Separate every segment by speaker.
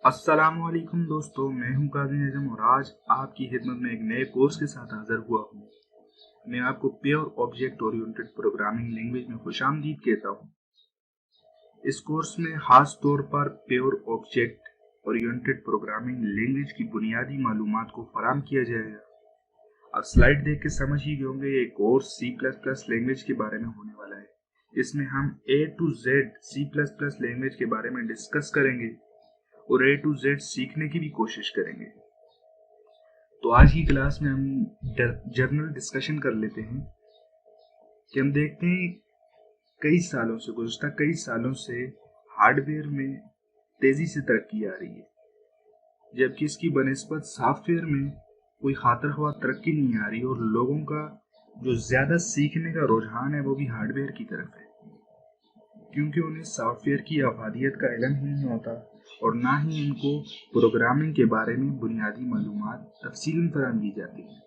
Speaker 1: अस्सलाम वालेकुम दोस्तों, मैं हूं काजी निज़म और आज आपकी खिदमत में एक नए कोर्स के साथ हाजिर हुआ हूं। मैं आपको pure object oriented programming language में खुशामदीद कहता हूं। इस कोर्स में खास तौर पर pure object oriented programming language की बुनियादी मालूमात को फराहम किया जाएगा। आप स्लाइड देख के समझ ही गए होंगे, ये कोर्स C++ लैंग्वेज के बारे में होने वाला है। इसमें हम A to Z C++ language के बारे में डिस्कस करेंगे और A to Z सीखने की भी कोशिश करेंगे। तो आज की क्लास में हम जर्नल डिस्कशन कर लेते हैं कि हम देखते हैं गुज़श्ता कई सालों से हार्डवेयर में तेज़ी से तरक्की आ रही है, जबकि इसकी बनिस्बत सॉफ्टवेयर में कोई खातिर ख्वाह तरक्की नहीं आ रही और लोगों का जो ज़्यादा सीखने का रुझान है वो भी हार्डवेयर की तरफ है, क्योंकि उन्हें सॉफ्टवेयर की अफादियत का इल्म ही नहीं होता और ना ही इनको प्रोग्रामिंग के बारे में बुनियादी मालूमात तफसीलन फराहम की जाती है।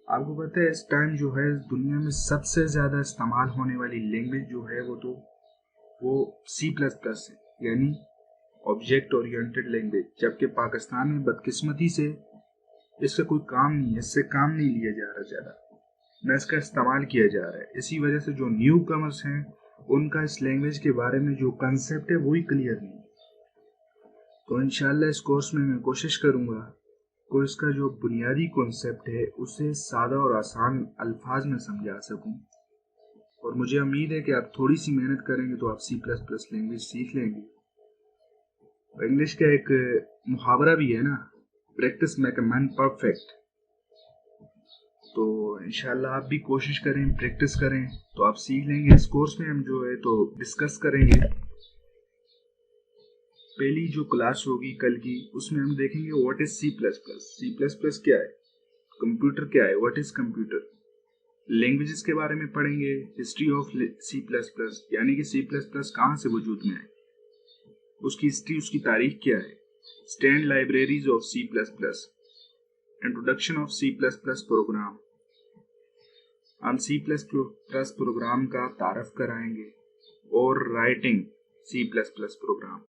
Speaker 1: आपको पता है, इस टाइम जो है दुनिया में सबसे ज़्यादा इस्तेमाल होने वाली लैंग्वेज जो है वो C++ है, यानी ऑब्जेक्ट ओरिएंटेड लैंग्वेज। जबकि पाकिस्तान में बदकिस्मती से इससे कोई काम नहीं है, इससे काम नहीं लिया जा रहा ज़्यादा, न इसका इस्तेमाल किया जा रहा है। इसी वजह से जो न्यू कमर्स हैं उनका इस लैंग्वेज के बारे में जो कंसेप्ट है वही क्लियर नहीं। तो इंशाल्लाह इस कोर्स में मैं कोशिश करूंगा कि इसका जो बुनियादी कॉन्सेप्ट है उसे सादा और आसान अल्फाज में समझा सकूं, और मुझे उम्मीद है कि आप थोड़ी सी मेहनत करेंगे तो आप C++ लैंग्वेज सीख लेंगे। और इंग्लिश का एक मुहावरा भी है ना, practice make a man perfect. तो इंशाल्लाह आप भी कोशिश करें, प्रैक्टिस करें तो आप सीख लेंगे। इस कोर्स में हम जो है तो डिस्कस करेंगे। पहली जो क्लास होगी कल की, उसमें हम देखेंगे व्हाट इज C++, क्या है, कंप्यूटर क्या है, व्हाट इज कंप्यूटर। लैंग्वेजेस के बारे में पढ़ेंगे, हिस्ट्री ऑफ C++, यानी कि C++ कहाँ से वजूद में है, उसकी हिस्ट्री, उसकी तारीख क्या है, stand libraries of C++, introduction of C++ program. हम C++ प्रोग्राम का तारफ कराएंगे और राइटिंग C++ प्रोग्राम।